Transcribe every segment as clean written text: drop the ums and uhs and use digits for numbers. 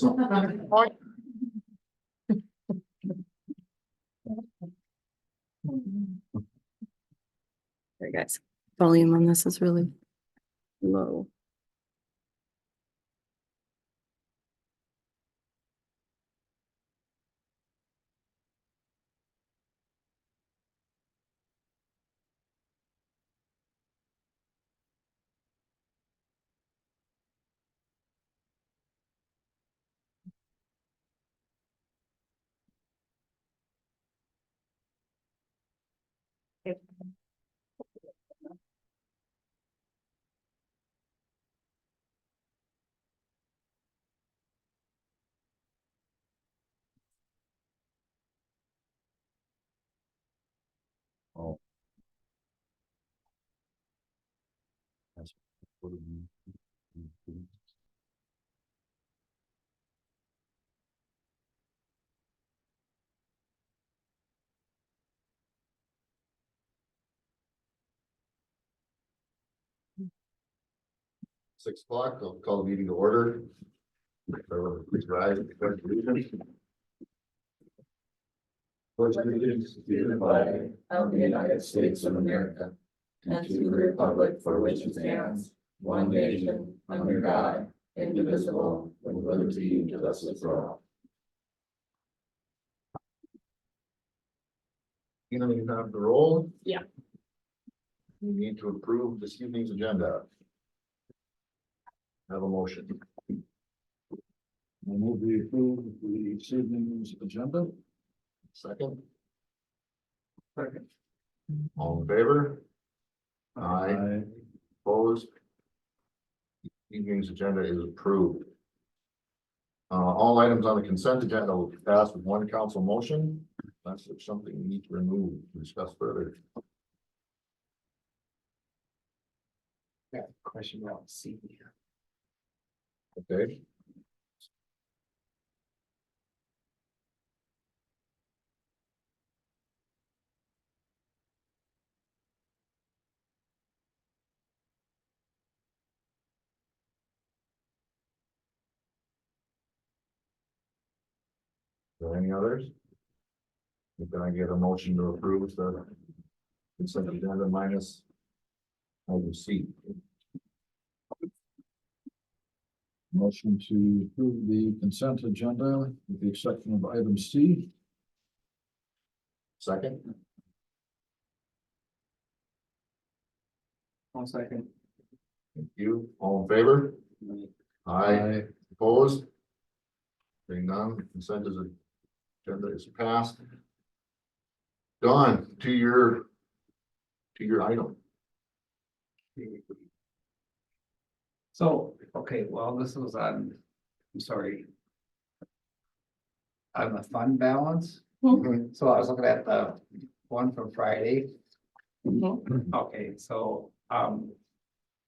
Sorry, guys. Volume on this is really low. Oh. 6 o'clock, I'll call the meeting to order. Please rise and pledge allegiance. Pledge allegiance to the flag of the United States of America and to the republic for which it stands, one nation, under God, indivisible, with liberty and justice for all. You know, you have the roll. Yeah. We need to approve this evening's agenda. Have a motion. I move we approve the evening's agenda. Second, Second. all in favor? Aye. Opposed? Evening's agenda is approved. All items on the consent agenda will be passed with one council motion. Unless there's something we need to remove, discuss further. Yeah, question about C. Okay. Are there any others? Can I get a motion to approve the consent agenda minus item C? Motion to approve the consent agenda with the exception of item C. Second, 1 second. thank you. All in favor? Aye. Opposed? Being none, consent agenda is passed. Dawn, to your item. So, okay, well, this was on, I'm sorry. On the fund balance, so I was looking at the one from Friday. Okay, so,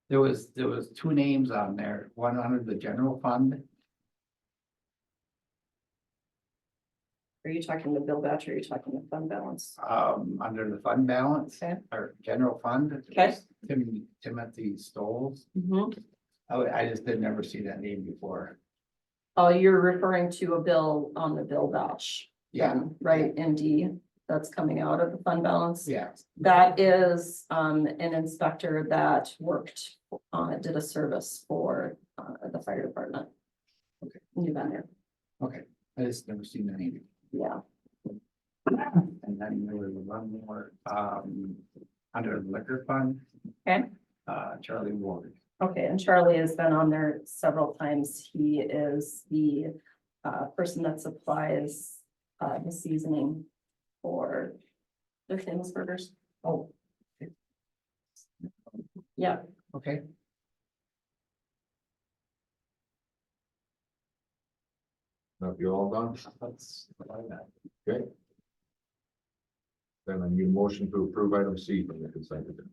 there was 2 names on there, one under the general fund. Are you talking the bill batch or are you talking the fund balance? Under the fund balance. Okay. Or general fund. Okay. Timothy Stoles, Mm-hmm. I just did never see that name before. Oh, you're referring to a bill on the bill batch. Yeah. Right, in D, that's coming out of the fund balance. Yeah, That is an inspector that worked, did a service for the fire department. Okay. New vendor, okay, I just never seen that name. yeah. And then there was one more, under the liquor fund. Okay. Charlie Ward. Okay, and Charlie has been on there several times. He is the person that supplies the seasoning for their famous burgers. Oh. Yeah, Okay, Now, if you're all done, that's. okay. Then I need a motion to approve item C from the consent agenda.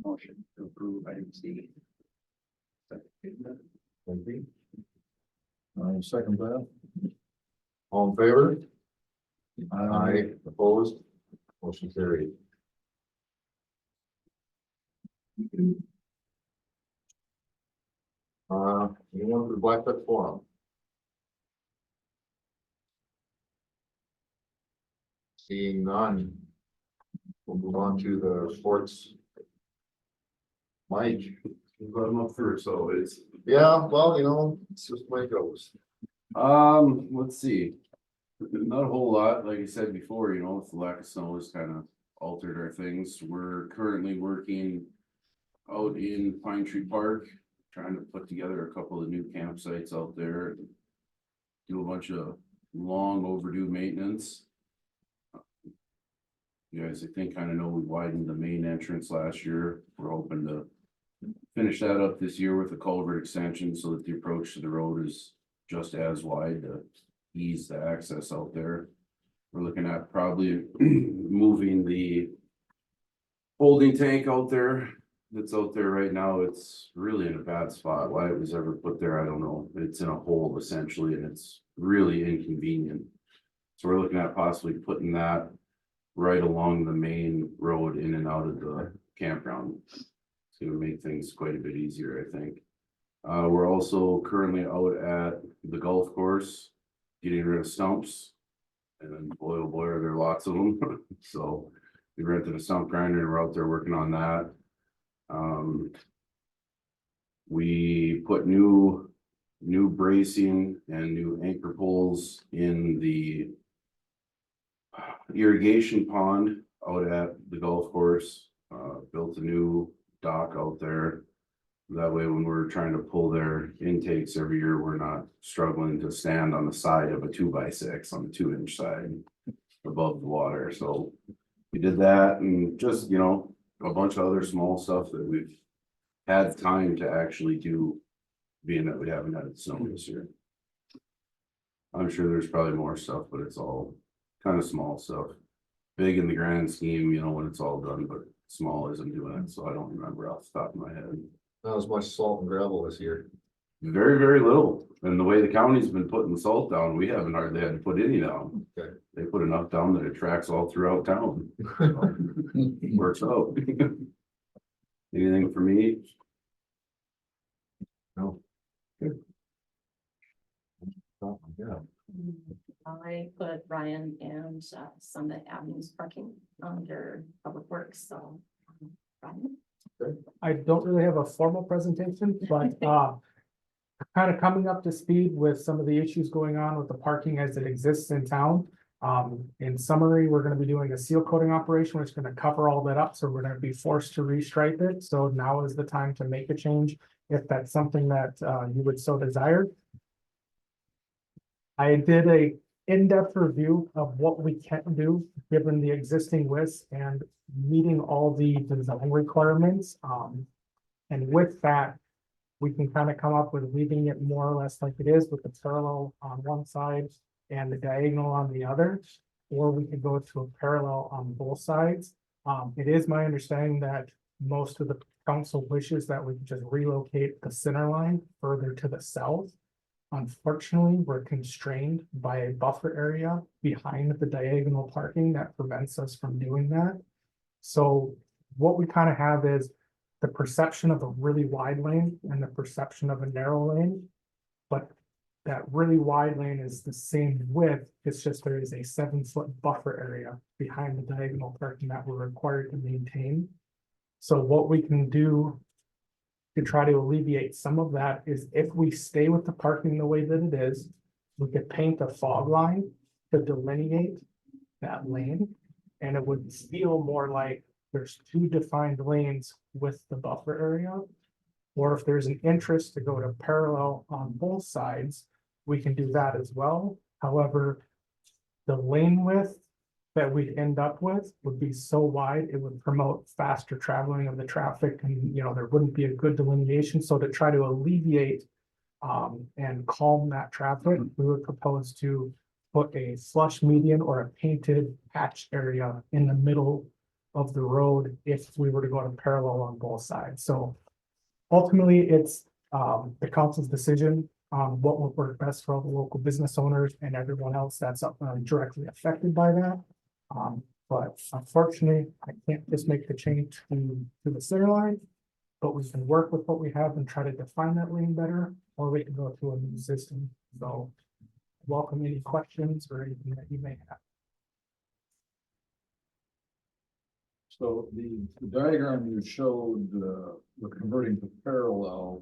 Motion to approve item C. Thank you. Second that. All in favor? Aye. Opposed? Motion carried. Anyone for the Blackduck Forum? Seeing none. We'll move on to the sports. Mike, You got them up first, so it's, yeah, well, it's just the way it goes. let's see. Not a whole lot, like I said before, with the lack of snow has kind of altered our things. We're currently working out in Pine Tree Park, trying to put together a couple of new campsites out there. Do a bunch of long overdue maintenance. You guys, I think, kind of know we widened the main entrance last year. We're hoping to finish that up this year with a culvert extension so that the approach to the road is just as wide to ease the access out there. We're looking at probably moving the holding tank out there that's out there right now. It's really in a bad spot. Why it was ever put there, I don't know. It's in a hole essentially, and it's really inconvenient. So we're looking at possibly putting that right along the main road in and out of the campground. It's gonna make things quite a bit easier, I think. We're also currently out at the golf course, getting rid of stumps. And then boy, oh boy, are there lots of them. So we rented a stump grinder and we're out there working on that. We put new bracing and new anchor poles in the irrigation pond out at the golf course. Built a new dock out there. That way, when we're trying to pull their intakes every year, we're not struggling to stand on the side of a 2x6 on the 2-inch side above the water. So we did that, and just, a bunch of other small stuff that we've had time to actually do, being that we haven't had snow this year. I'm sure there's probably more stuff, but it's all kind of small stuff. Big in the grand scheme, when it's all done, but small isn't doing it, so I don't remember off the top of my head. Not as much salt and gravel this year. Very, very little. And the way the county's been putting salt down, we haven't hardly had to put any down. Okay. They put enough down that it tracks all throughout town. Works out. Anything for me? No. Good. Yeah. I put Ryan and Summit Avenues parking under Public Works, so. Ryan? I don't really have a formal presentation, but kind of coming up to speed with some of the issues going on with the parking as it exists in town. In summary, we're going to be doing a seal coating operation, which is going to cover all that up. So we're going to be forced to restripe it. So now is the time to make a change if that's something that you would so desire. I did a in-depth review of what we can do given the existing widths and meeting all the design requirements. And with that, we can kind of come up with leaving it more or less like it is with the parallel on one side and the diagonal on the other, or we could go to a parallel on both sides. It is my understanding that most of the council wishes that we could just relocate the center line further to the south. Unfortunately, we're constrained by a buffer area behind the diagonal parking that prevents us from doing that. So what we kind of have is the perception of a really wide lane and the perception of a narrow lane. But that really wide lane is the same width. It's just there is a 7-foot buffer area behind the diagonal parking that we're required to maintain. So what we can do to try to alleviate some of that is if we stay with the parking the way that it is, we could paint a fog line to delineate that lane. And it would feel more like there's 2 defined lanes with the buffer area. Or if there's an interest to go to parallel on both sides, we can do that as well. However, the lane width that we'd end up with would be so wide, it would promote faster traveling of the traffic and, there wouldn't be a good delineation. So to try to alleviate and calm that traffic, we would propose to put a slush median or a painted patch area in the middle of the road if we were to go to parallel on both sides. So ultimately, it's the council's decision on what would work best for all the local business owners and everyone else that's directly affected by that. But unfortunately, I can't just make the change to the center line. But we can work with what we have and try to define that lane better, or we can go to a new system. So welcome any questions or anything that you may have. So the diagram you showed, we're converting to parallel.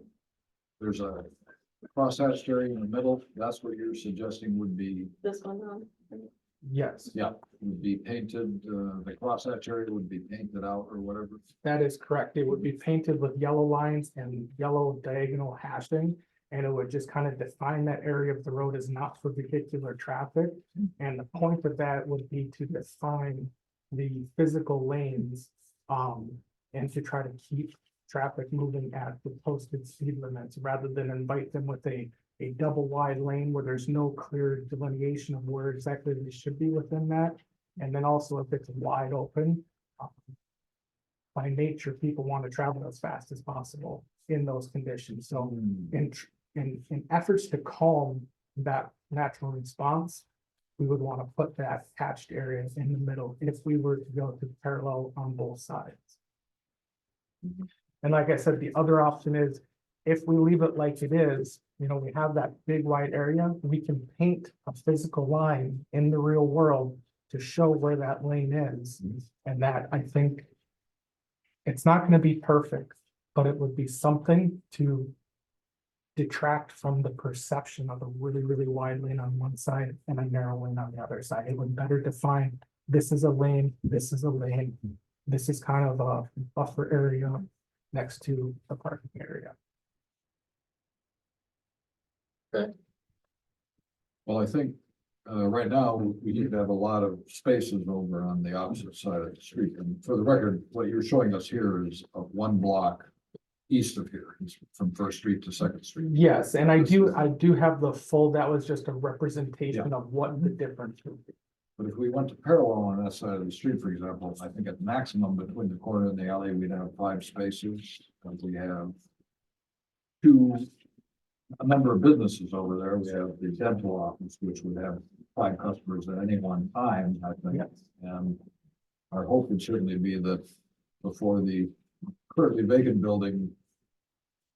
There's a crosshatched area in the middle. That's what you're suggesting would be, This one, Yes, would be painted, the crosshatch area would be painted out or whatever. that is correct. It would be painted with yellow lines and yellow diagonal hashing. And it would just kind of define that area of the road as not for vehicular traffic. And the point of that would be to define the physical lanes. And to try to keep traffic moving at the posted speed limits rather than invite them with a double wide lane where there's no clear delineation of where exactly they should be within that. And then also if it's wide open, by nature, people want to travel as fast as possible in those conditions. So in efforts to calm that natural response, we would want to put that hatched area in the middle if we were to go to parallel on both sides. And like I said, the other option is if we leave it like it is, you know, we have that big wide area, we can paint a physical line in the real world to show where that lane is. And that, I think, it's not going to be perfect, but it would be something to detract from the perception of a really, really wide lane on one side and a narrow lane on the other side. It would better define, this is a lane, this is a lane, this is kind of a buffer area next to the parking area. Well, I think, right now, we need to have a lot of spaces over on the opposite side of the street. And for the record, what you're showing us here is of one block east of here, it's from First Street to Second Street. Yes, and I do have the full, that was just a representation of what the difference would be. But if we went to parallel on that side of the street, for example, I think at maximum between the corner and the alley, we'd have 5 spaces. And we have a number of businesses over there. We have the dental office, which would have 5 customers at any one time, I think. Yes. And our hope would certainly be that before the currently vacant building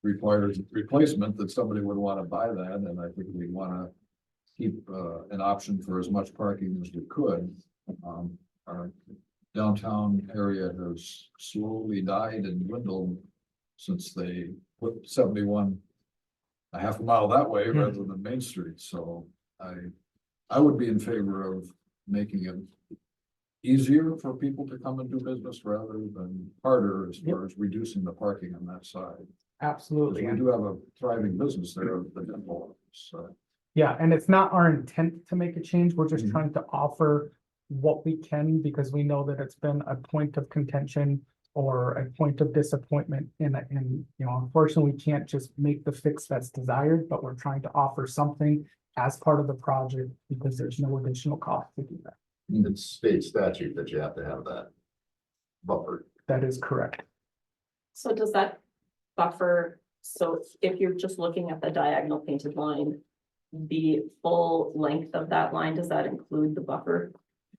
requires replacement, that somebody would want to buy that. And I think we'd want to keep an option for as much parking as we could. Our downtown area has slowly died and dwindled since they put 71 a half a mile that way rather than Main Street. So I would be in favor of making it easier for people to come and do business rather than harder as far as reducing the parking on that side. Absolutely. We do have a thriving business there of the dental office. So. Yeah, and it's not our intent to make a change. We're just trying to offer what we can because we know that it's been a point of contention or a point of disappointment. And you know, unfortunately, we can't just make the fix that's desired, but we're trying to offer something as part of the project because there's no additional cost to do that. It's state statute that you have to have that buffer. That is correct. So does that buffer, so if you're just looking at the diagonal painted line, the full length of that line, does that include the buffer?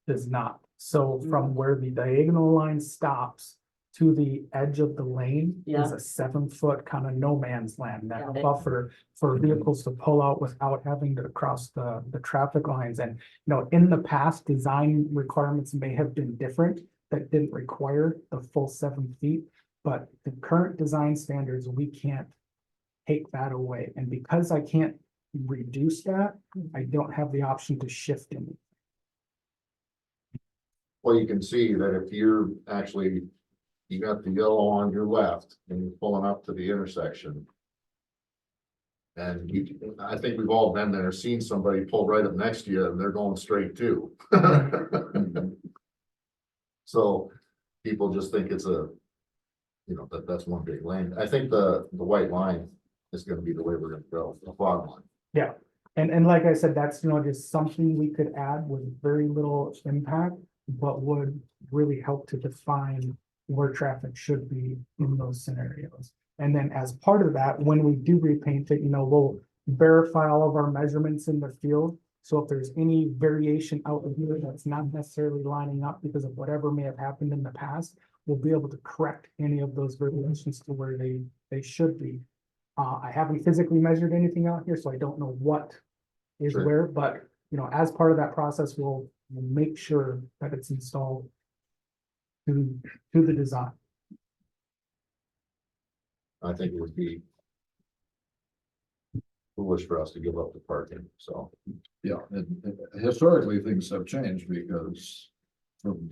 Does not. So from where the diagonal line stops to the edge of the lane is a 7-foot kind of no man's land, that buffer for vehicles to pull out without having to cross the traffic lines. And, you know, in the past, design requirements may have been different that didn't require the full 7 feet, but the current design standards, we can't take that away. And because I can't reduce that, I don't have the option to shift it. Well, you can see that if you're actually, you got the yellow on your left and you're pulling up to the intersection. And I think we've all been there, seen somebody pull right up next to you and they're going straight too. So people just think it's a, you know, that's one big lane. I think the white line is gonna be the way we're gonna go, the fog line. Yeah, and like I said, that's, you know, just something we could add with very little impact, but would really help to define where traffic should be in those scenarios. And then as part of that, when we do repaint it, you know, we'll verify all of our measurements in the field. So if there's any variation out of here that's not necessarily lining up because of whatever may have happened in the past, we'll be able to correct any of those variations to where they should be. I haven't physically measured anything out here, so I don't know what is Sure. where, but, as part of that process, we'll make sure that it's installed to the design. I think it would be foolish for us to give up the parking, so. Yeah, historically, things have changed because from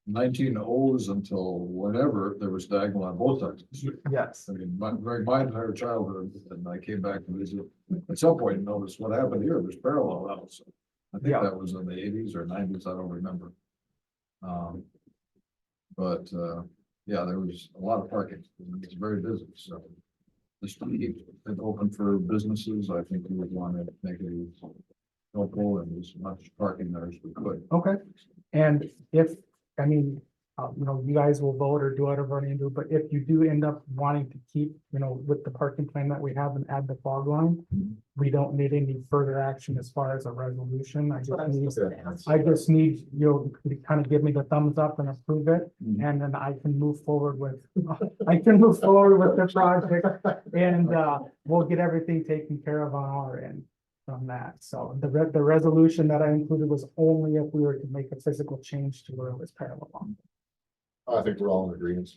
1900s until whenever, there was diagonal on both sides. of the street. Yes. I mean, my entire childhood, and I came back to visit, at some point and noticed what happened here, there's parallel levels. I think Yeah. that was in the 80s or 90s, I don't remember. But yeah, there was a lot of parking, it's very busy, so. This to keep it open for businesses, I think we would want to make it helpful and as much parking there as we could. Okay, and if, you guys will vote or do whatever you do, but if you do end up wanting to keep, with the parking plan that we have and add the fog line, we don't need any further action as far as a resolution. I just need you to kind of give me the thumbs up and approve it, and then I can move forward with, the project. And we'll get everything taken care of on our end from that. So the resolution that I included was only if we were to make a physical change to where it was parallel. I think we're all in agreement.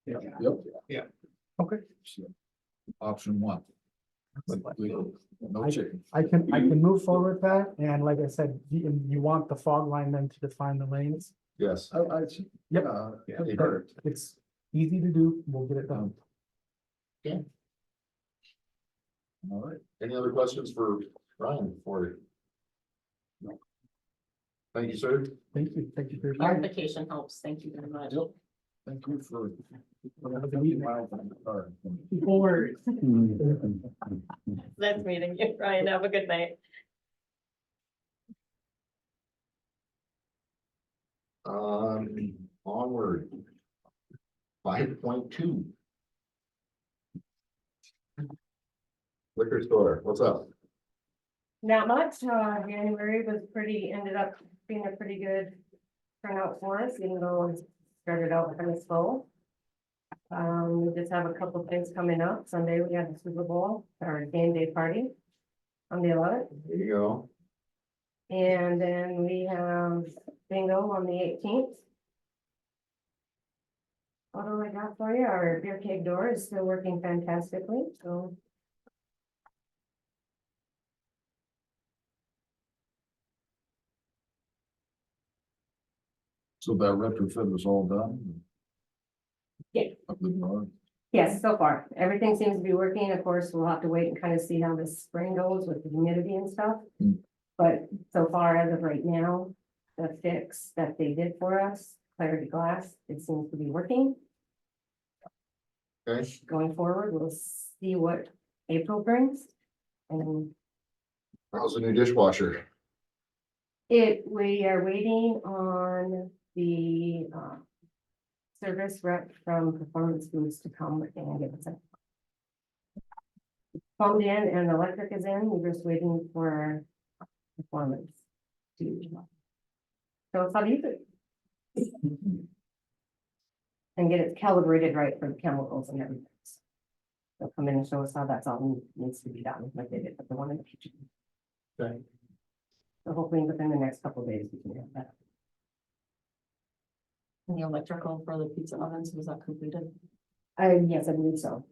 Yep. Yeah. Okay. So, option one. No chicken. I can move forward with that, and like I said, you want the fog line then to define the lanes. Yes. Yep. Yeah, perfect. It's easy to do, we'll get it done. All right. Any other questions for Ryan before you? No. Thank you, sir. Thank you for your time. Clarification helps. Thank you very much. Yep. Thank you for. Board. Nice meeting you, Ryan. Have a good night. Onward. 5.2. Liquor store, what's up? Not much, January ended up being a pretty good turnout for us, even though it started out kind of slow. We just have a couple things coming up. Sunday, we have the Super Bowl, our game day party on the 11th. There you go. And then we have bingo on the 18th. What do I got for you? Our beer keg door is still working fantastically, so. So that retrofit was all done? Yeah. Up the door? Yes, so far, everything seems to be working. Of course, we'll have to wait and kind of see how this spring goes with the humidity and stuff. Mm. But so far, as of right now, the fix that they did for us, Clarity Glass, it seems to be working. Okay, Going forward, we'll see what April brings. And how's the new dishwasher? we are waiting on the service rep from Performance Foods to come and give us a plumbed in and the electric is in. We're just waiting for Performance to show us how to use it. And get it calibrated right for the chemicals and everything. They'll come in and show us how that's all needs to be done, like they did with the one in the kitchen. Okay. So hopefully within the next couple of days, we can have that. And the electrical for the pizza ovens, was that completed? Yes, I believe so.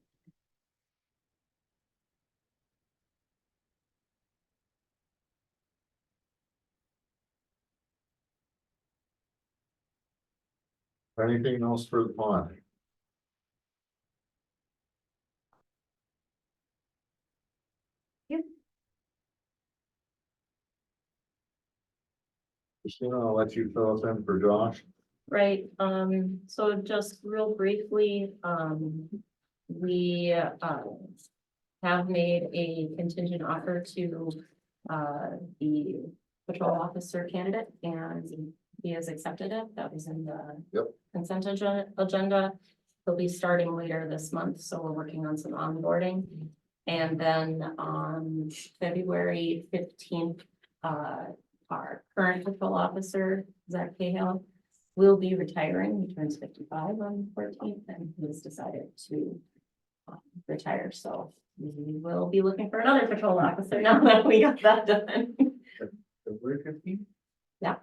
Anything else for the pond? Yep. Christina, I'll let you fill us in for Josh. Right, so just real briefly, we have made a contingent offer to the patrol officer candidate, and he has accepted it. That was in the Yep. consent agenda. He'll be starting later this month, so we're working on some onboarding. And then on February 15th, our current patrol officer, Zach Cahill, will be retiring. He turns 55 on the 14th and he's decided to retire. So we will be looking for another patrol officer now that we got that done. February 15th? Yeah.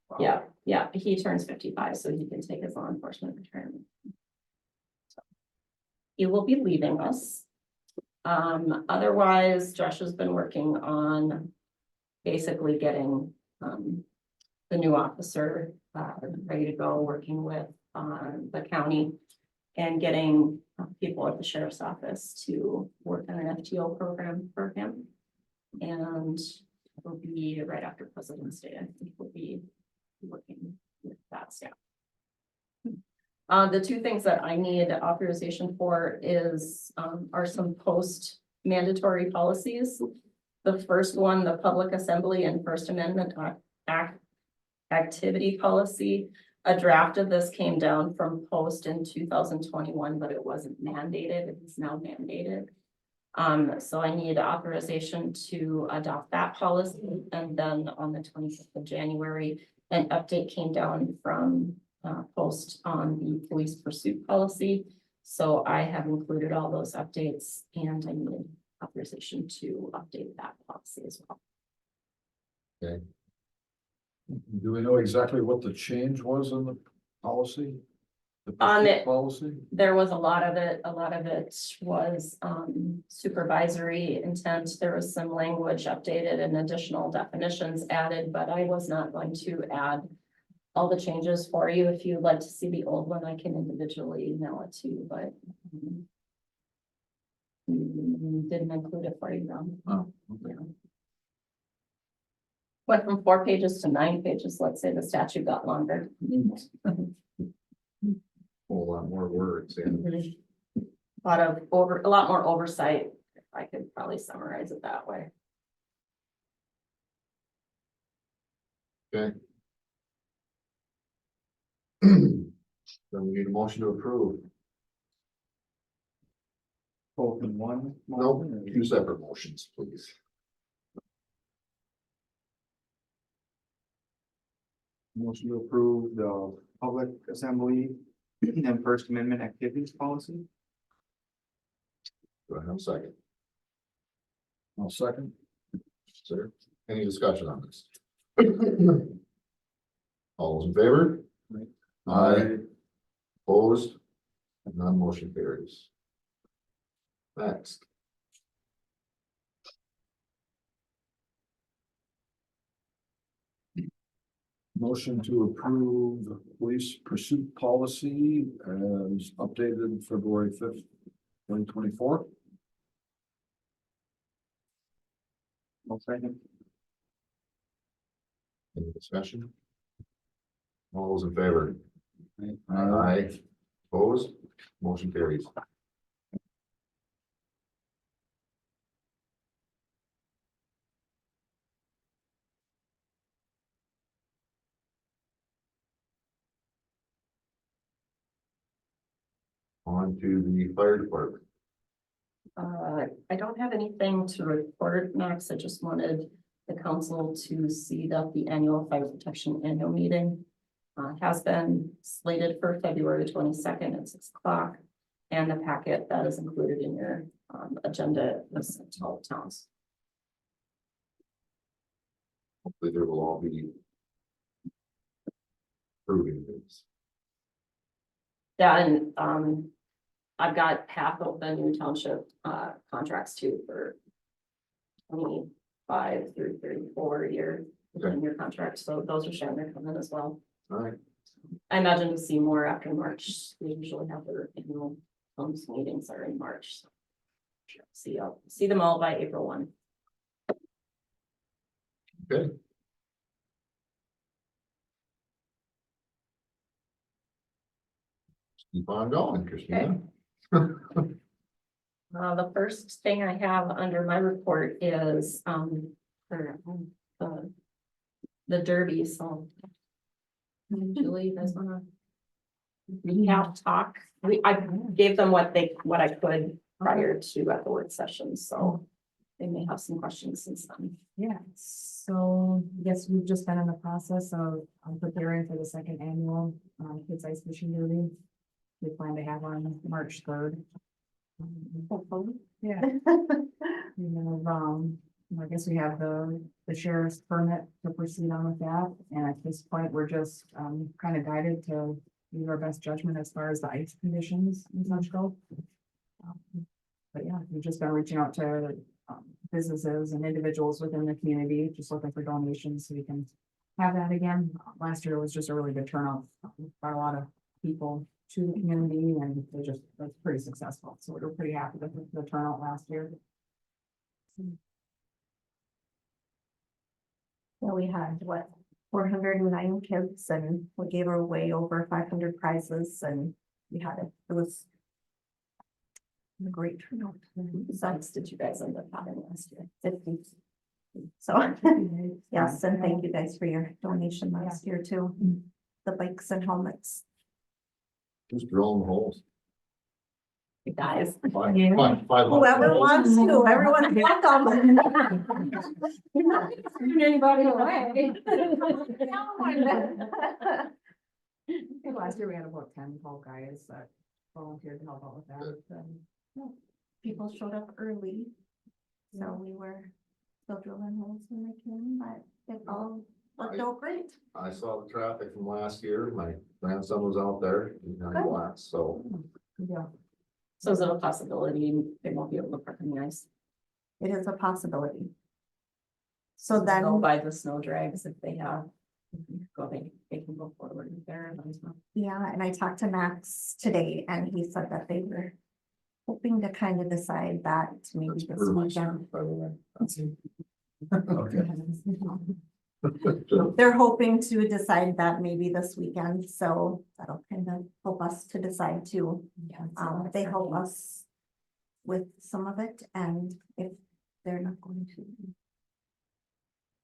Wow. Yeah, he turns 55, so he can take his law enforcement retirement. So, he will be leaving us. Otherwise, Josh has been working on basically getting the new officer ready to go, working with the county and getting people at the sheriff's office to work on an FTO program for him. And it'll be right after President's Day. I think we'll be working with that staff. The two things that I need authorization for are some post mandatory policies. The first one, the Public Assembly and First Amendment activity policy. A draft of this came down from post in 2021, but it wasn't mandated. It is now mandated. So I need authorization to adopt that policy. And then on the 25th of January, an update came down from post on the police pursuit policy. So I have included all those updates and I need authorization to update that policy as well. Do we know exactly what the change was in the policy? The On pursuit it- policy? There was a lot of it was supervisory intent. There was some language updated and additional definitions added, but I was not going to add all the changes for you. If you'd like to see the old one, I can individually email it to you, but didn't include it for you now. Oh, okay. Yeah. Went from 4 pages to 9 pages. Let's say the statute got longer. Whole lot more words and A lot more oversight. I could probably summarize it that way. okay. Then we need a motion to approve. Both in one? Nope, motion, or- two separate motions, please. Motion to approve the public assembly and First Amendment activities policy. Do I have a second? I'll second. Sir, any discussion on this? All those in favor? Aye. Opposed? None motion carries. Next. Motion to approve the police pursuit policy as updated February 5th, 2024. I'll second. Any discussion? All those in favor? Aye. Opposed? Motion carries. On to the fire department. I don't have anything to report, Max. I just wanted the council to see that the annual fire protection annual meeting has been slated for February 22nd at 6 o'clock. And the packet that is included in your agenda is sent to all towns. Hopefully there will all be approving this. Yeah, and I've got half of the new township contracts too for 25 through 34 year Okay. year contracts. So those are starting to come in as well. All right, I imagine we'll see more after March. We usually have their annual meetings are in March. So see them all by April 1. okay. Keep on going, Christina. The first thing I have under my report is the Derby. So Julie, you guys wanna recap, talk? I gave them what I could prior to at the work session. So they may have some questions since then. Yeah, so yes, we've just been in the process of preparing for the second annual Kids Ice Fishing Derby. We plan to have on March 3rd. Hopefully, yeah. I guess we have the sheriff's permit to proceed on with that, and at this point, we're just kind of guided to use our best judgment as far as the ice conditions and such go. But yeah, we've just been reaching out to businesses and individuals within the community, just looking for donations so we can have that again. Last year was just a really good turnout, brought a lot of people to the community, and it just was pretty successful. So we were pretty happy with the turnout last year. Well, we had 409 kids, and we gave away over 500 prizes, and it was a great turnout. Besides, did you guys end up having last year? 50. So, yes, and thank you guys for your donation last year too. The bikes and helmets. Just drilling holes. You guys. Five- Yeah. five- Whoever wants to, everyone's welcome. You're not turning anybody away. Last year we had about 10, 12 guys that volunteered to help out with that. People showed up early, so we were still drilling holes when they came, but it all worked out great. I saw the traffic from last year. My grandson was out there. So Yeah. So is it a possibility they won't be able to park on the ice? It is a possibility. So Go then, by the snow drags if they have. They can go forward with their. yeah, and I talked to Max today, and he said that they were hoping to kind of decide that maybe that's this pretty much, weekend. by the way. Okay. They're hoping to decide that maybe this weekend, so that'll kind of help us to decide too. They help us with some of it, and if they're not going to,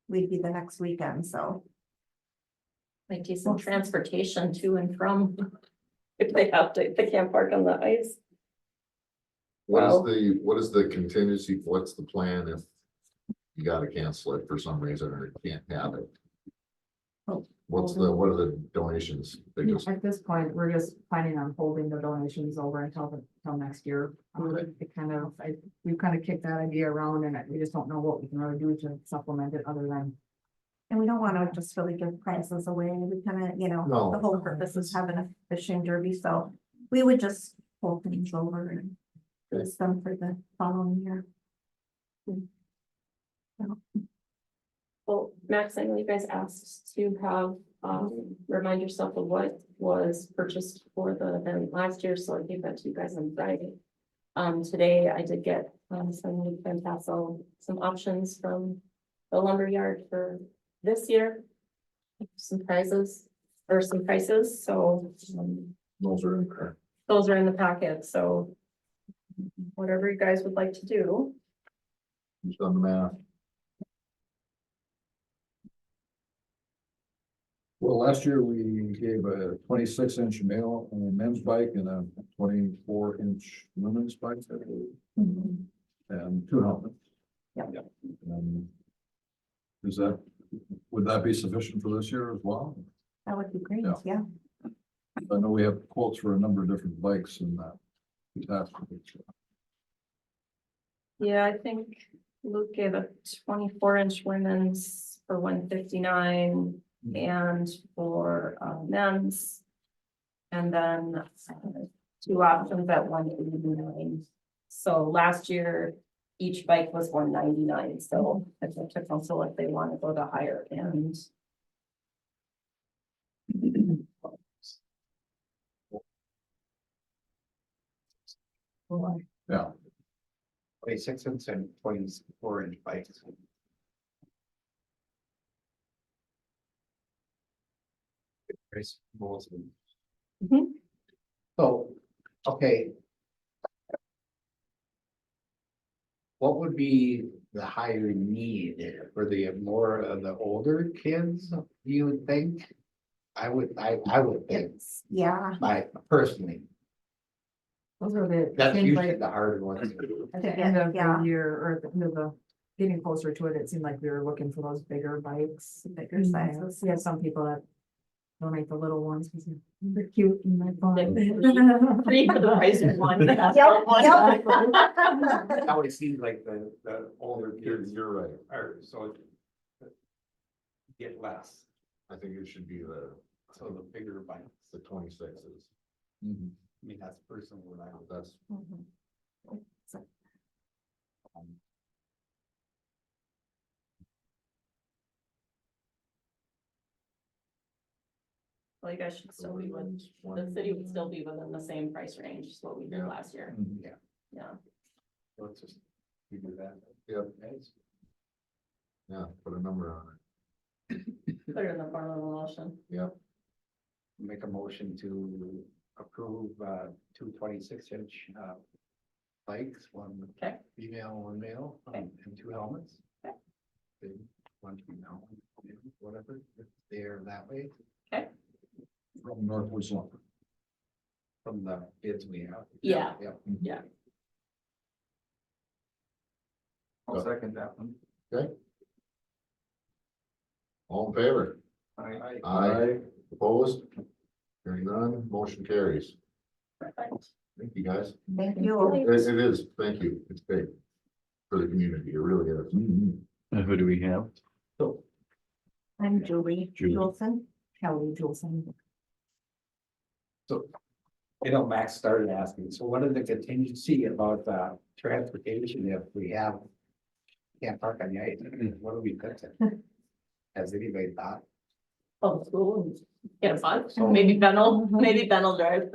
we'd be the next weekend, so. Like decent transportation to and from. If they can't park on the ice. What is the contingency? What's the plan if you gotta cancel it for some reason or you can't have it? What are the donations? They just, At this point, we're just planning on holding the donations over until next year. We've kind of kicked that idea around, and we just don't know what we can really do to supplement it other than. And we don't want to just really give prizes away. We kind of, No. the whole purpose is having a fishing derby, so we would just hold things over and list them for the following year. Well, Max, I know you guys asked to have, remind yourself of what was purchased for the event last year, so I gave that to you guys on Friday. Today I did get, some some options from the lumberyard for this year. Some prizes or some prices, so, those are in there. those are in the packet, so. Whatever you guys would like to do. Who's done the math? Well, last year we gave a 26-inch male men's bike and a 24-inch women's bike, I believe, and 2 helmets. Yep. Would that be sufficient for this year as well? That would be great, Yeah. yeah. I know we have quotes for a number of different bikes and that. Yeah, I think Luke gave a 24-inch women's for 159 and for men's. And then 2 options at 189. So last year, each bike was 199. So it's up to council if they want to go to higher end. Yeah, 26-inch and 24-inch bikes. Mhm. So, okay. What would be the higher need for the more of the older kids, you would think? I would think, Yeah, personally, Those are the. that's things usually like the harder ones. At the end of Yeah. the year or the getting closer to it, it seemed like we were looking for those bigger bikes, bigger Mhm. sizes. We have some people that donate the little ones because they're cute and they're fun. Free for the price of one. Yep, yep. That always seems like the older kids You're right. are, so. Get less, I think it should be so the bigger bikes, the 26s. Mhm. I mean, that's personally what I would. That's, Mhm. Well, you guys should still be with, the city would still be within the same price range as what we did Yeah. last year. Mhm. Yeah. Let's just figure that. Yep. Guys. yeah, put a number on it. Put it in the form of a motion. Yep, Make a motion to approve, 2 26-inch bikes, one Okay. female, one male, and 2 helmets. Okay. Big, one female, whatever, if they're that way, From Northwoods Lumber. from the bids we have. Yeah. Yep. I'll second that one. all in favor? Aye. Aye. Opposed? Hearing none, motion carries. Perfect. Thank you, guys. Thank you. It is, thank you. It's big for the community. It really is. Who do we have? I'm Julie Julie. Wilson. Kelly Juleson. So, Max started asking, so what is the contingency about transportation if we have? Can't park on the ice, what do we fix it? Has anybody thought? Oh, school, and get a bus, maybe Ben will drive.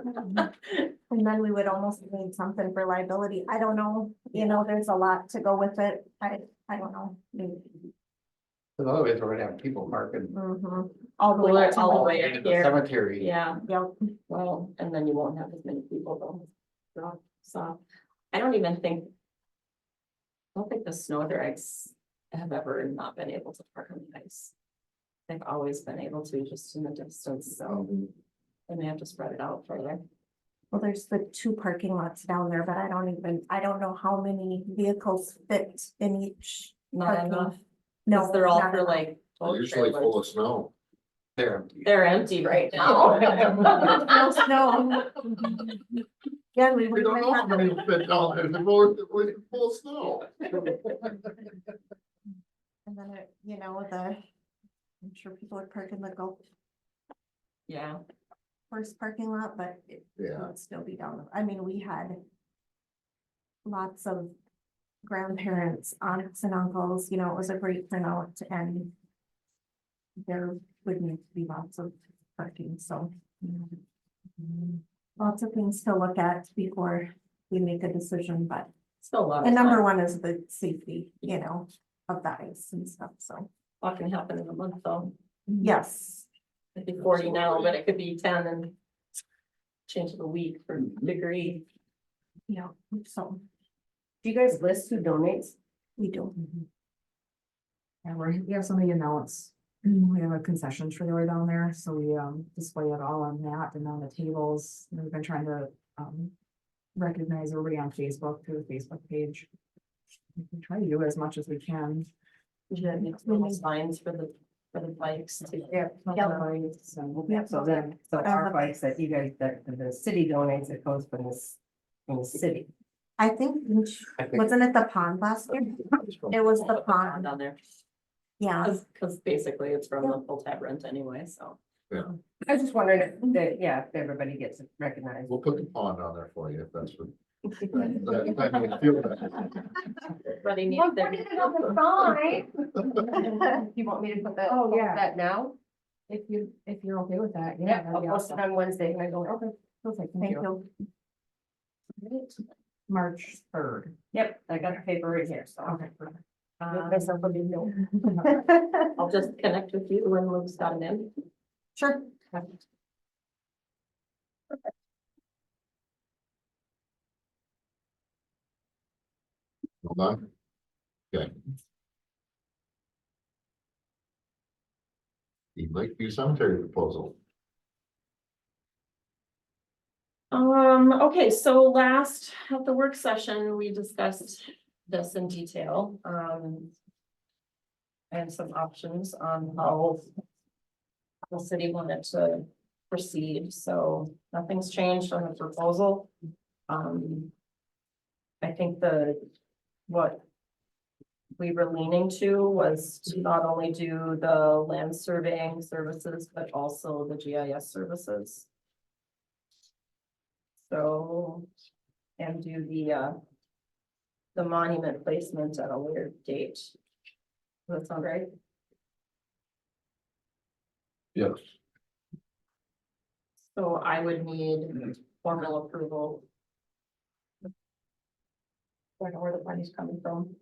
And then we would almost need something for liability. I don't know, there's a lot to go with it. I don't know. Because otherwise we're gonna have people parking. Mhm. All the way Well, up to all the the- way in up the here. cemetery. Yeah, Yep. well, and then you won't have as many people though. So, I don't even think. I don't think the snow drags have ever not been able to park on the ice. They've always been able to, just in the distance, so. They may have to spread it out further. Well, there's the 2 parking lots down there, but I don't know how many vehicles fit in each. Not parking. enough, No, because they're all not for enough. like. They're boat usually trailers. full of snow. They're empty. They're empty right now. No snow. Yeah, we We would don't know how many will fit down there. They're full of snow. And then I'm sure people would park in the golf Yeah, course parking lot, but it Yeah. would still be down. I mean, we had lots of grandparents, aunts and uncles, it was a great turnout and there would need to be lots of parking, so lots of things to look at before we make a decision, but still a lot. and of number fun. one is the safety, of the ice and stuff, so, What can happen in a month though? yes. It'd be 40 now, but it could be 10 and change of the week for degree. Yeah, so Do you guys list who donates? we do. And we have somebody announce, we have a concession trailer down there, so we display it all on that and on the tables. And we've been trying to recognize everybody on Facebook through the Facebook page. We can try to do as much as we can. You should make little signs for the bikes too. Yeah. So then, so our bikes that you guys, that the city donates, it goes from from the city. I think, wasn't it the pond last year? It was the pond, Down there, yeah. because basically it's from the full tab rent anyway, so. I was just wondering if, if everybody gets recognized. We'll put the pond on there for you if that's what. that makes you feel better. Everybody needs their. You want me to put that, Oh, yeah. that now? If you're okay with that, Yeah, that'd I'll be post it awesome. on Wednesday when I go. Okay, perfect, Thank you. March 3rd. Yep, I got the paper right here, so. Okay, perfect. Um, Myself a big note. I'll just connect with you when Luke's gotten in. Sure. Hold on. Okay. The Lakeview Cemetery proposal. Okay, so last at the work session, we discussed this in detail, and some options on how the city wanted to proceed, so nothing's changed on the proposal. I think what we were leaning to was to not only do the land surveying services, but also the GIS services. So, and do the monument placement at a later date. Does that sound right? Yes. So I would need formal approval. I don't know where the money's coming from.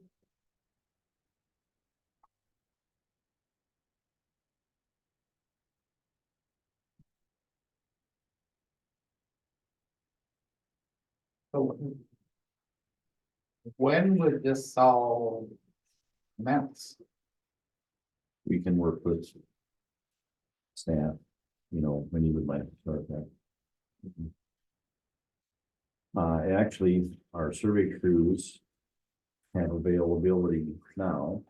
So when would this all commence? We can work with staff, you know, when you would like to start that. Actually, our survey crews have availability now,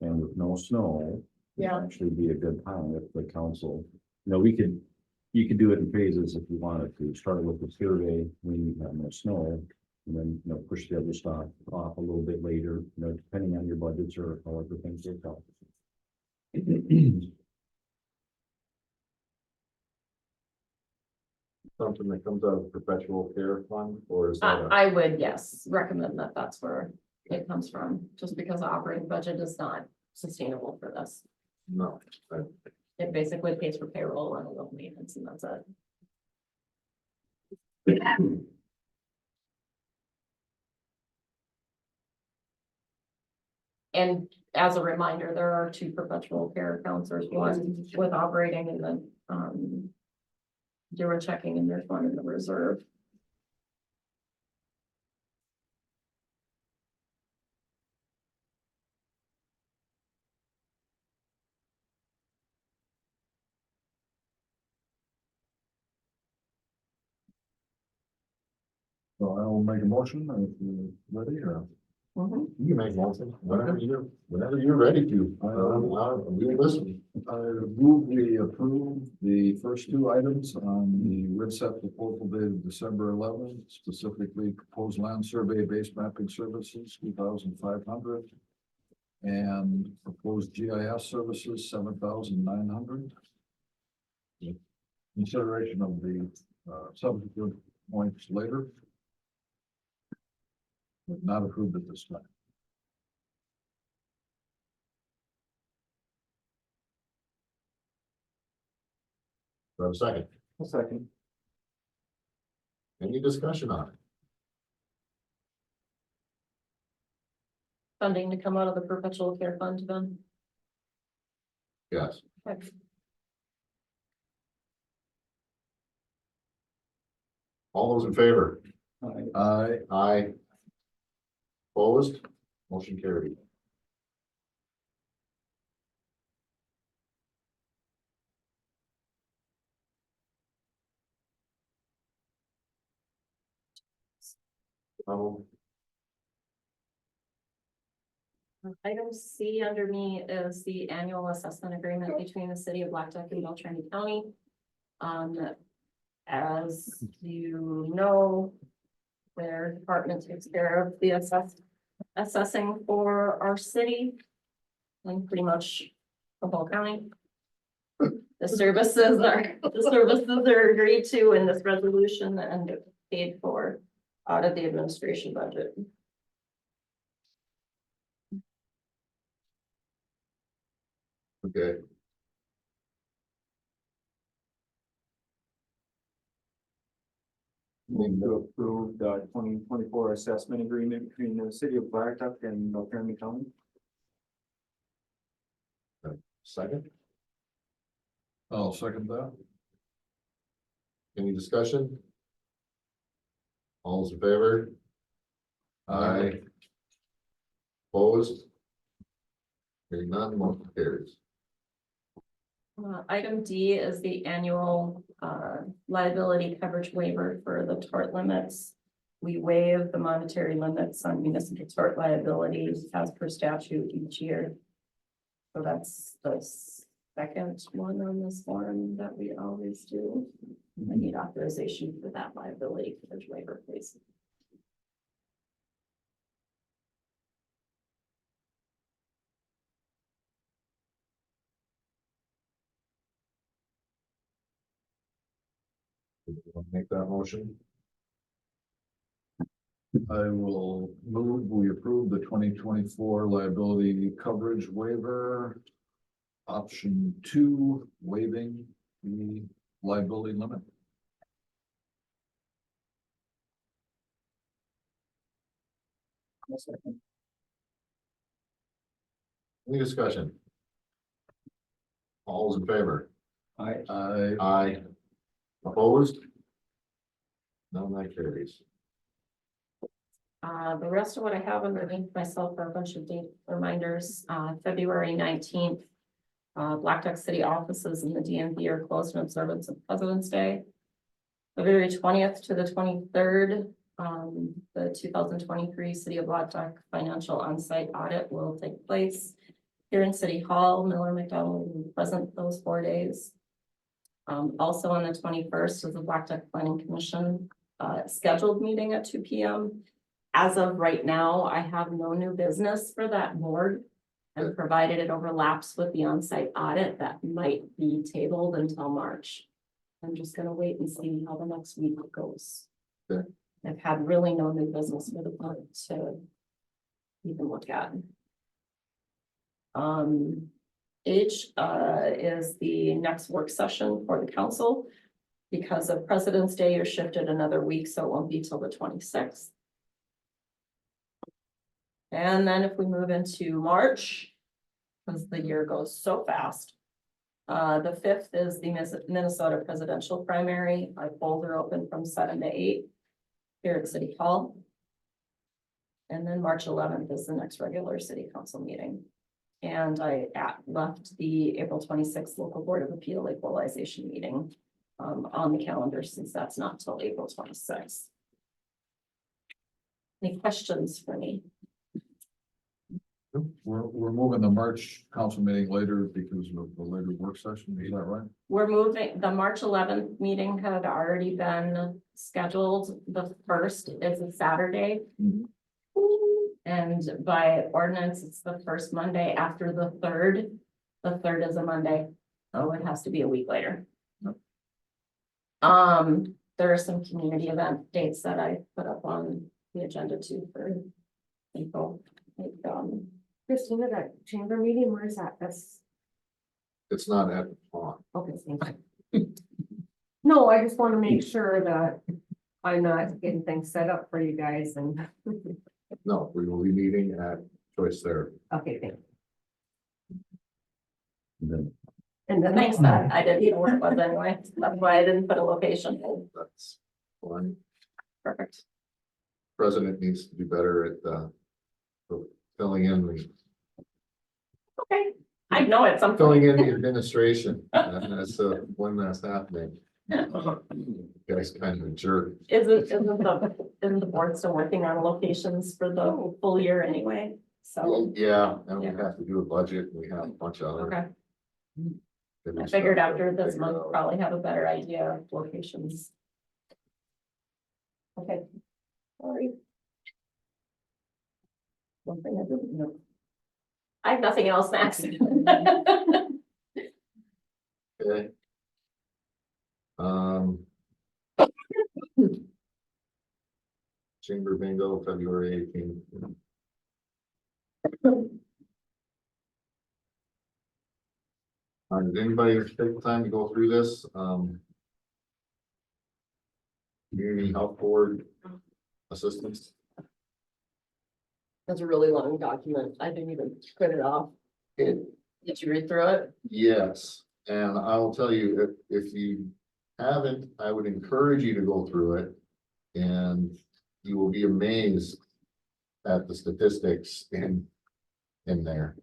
and with no snow. Yeah. it'd Actually be a good time if the council, you know, you could do it in phases if you wanted to, start with the survey when you have no snow. And then, you know, push the other stuff off a little bit later, you know, depending on your budgets or however things work out. Something that comes out of perpetual care fund, or is that? I would, yes, recommend that that's where it comes from, just because the operating budget is not sustainable for this. No. It basically pays for payroll and a little maintenance, and that's it. And as a reminder, there are two perpetual care accounts, there's one with operating and then, zero checking, and there's one in the reserve. So I will make a motion if you're ready or. Mhm. You can make motion, whenever you're ready to, we listen. I move we approve the first two items on the RIDSEP proposal dated December 11th, specifically proposed land survey base mapping services, 2,500. And proposed GIS services, 7,900. Consideration of the subsequent points later. But not approved at this time. Do I have a second? A second. Any discussion on it? Funding to come out of the perpetual care fund then. Yes. Okay. All those in favor? Aye. Aye. Opposed? Motion carried. Item C under me is the annual assessment agreement between the city of Blackduck and Beltrami County. As you know, their department takes care of the assessing for our city and pretty much the whole county. The services are agreed to in this resolution and paid for out of the administration budget. Okay. Move to approve the 2024 assessment agreement between the city of Blackduck and Beltrami County. Second, I'll second that. any discussion? All those in favor? Aye. Opposed? Hearing none, motion carries. Item D is the annual liability coverage waiver for the tort limits. We waive the monetary limits on municipal tort liabilities as per statute each year. So that's the second one on this form that we always do. I need authorization for that liability coverage waiver, please. Make that motion. I will move, we approve the 2024 liability coverage waiver. Option 2, waiving the liability limit. Any discussion? All's in favor? I, Aye. Opposed? None that carries. The rest of what I have underneath myself are a bunch of date reminders. February 19th. Blackduck City offices in the DMV are closed in observance of President's Day. February 20th to the 23rd, the 2023 City of Blackduck Financial On-Site Audit will take place here in City Hall. Miller McDonald will be present those 4 days. Also on the 21st is the Blackduck Planning Commission scheduled meeting at 2 p.m. As of right now, I have no new business for that board. And provided it overlaps with the on-site audit, that might be tabled until March. I'm just gonna wait and see how the next week goes. Okay. I've had really no new business for the board to even look at. H is the next work session for the council. Because of President's Day, you're shifted another week, so it won't be till the 26th. And then if we move into March, because the year goes so fast. The 5th is the Minnesota presidential primary. Our polls are open from 7 to 8 here at City Hall. And then March 11th is the next regular city council meeting. And I left the April 26th local board of appeal equalization meeting on the calendar, since that's not till April 26th. Any questions for me? We're moving the March council meeting later because of the later work session, is that right? We're moving, the March 11th meeting had already been scheduled. The 1st is a Saturday. Mhm. And by ordinance, it's the first Monday after the 3rd. The 3rd is a Monday, so it has to be a week later. There are some community event dates that I put up on the agenda too for people. Like, Christina, that chamber meeting, where's that? That's, It's not at the pond. okay, thank you. No, I just want to make sure that I'm not getting things set up for you guys and, No, we will be meeting at Choice Therapy. okay, thank you. And then And then thanks, that I didn't know where it was anyway. That's why I didn't put a location. That's fine. Perfect. President needs to do better at filling in Okay, I know it's something. filling in the administration. That's when that's happening. You guys kind of a jerk. Isn't the board still working on locations for the full year anyway? So, Yeah, and we have to do a budget. We have a bunch of other. okay, heavy I figured stuff after to this figure month, out. probably have a better idea of locations. Okay. Sorry. One thing I didn't know. I have nothing else, Max. Okay. Chamber bingo, February 18th. Did anybody take the time to go through this? Community Health Board assistance? That's a really long document. I didn't even print it off. It, Did you read through it? yes, and I will tell you, if you haven't, I would encourage you to go through it. And you will be amazed at the statistics in there.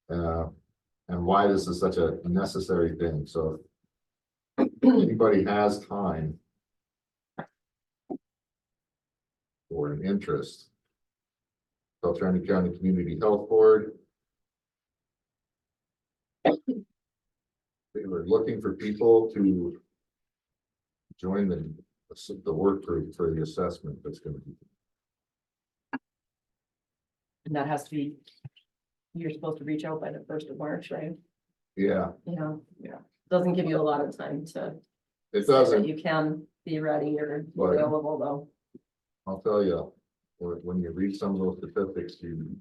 And why this is such a necessary thing, so. If anybody has time. for an interest. Beltrami County Community Health Board. They were looking for people to join the work group for the assessment that's gonna be. And that has to be, you're supposed to reach out by the 1st of March, right? Yeah, Yeah. Doesn't give you a lot of time to. it say that doesn't, You can be ready or Right. available though. I'll tell you, when you read some of those statistics, you'd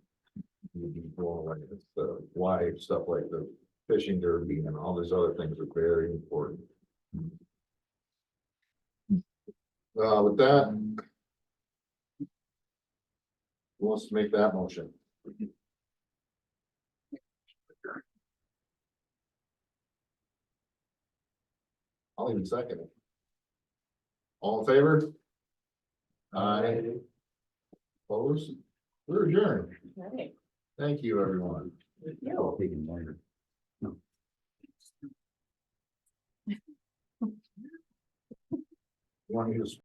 be blown away. It's the why stuff like the fishing derby and all these other things are very important. With that. Who wants to make that motion? I'll even second it. All in favor? Aye. Opposed? We're adjourned. Right. Thank you, everyone. I'll take it later. Want to use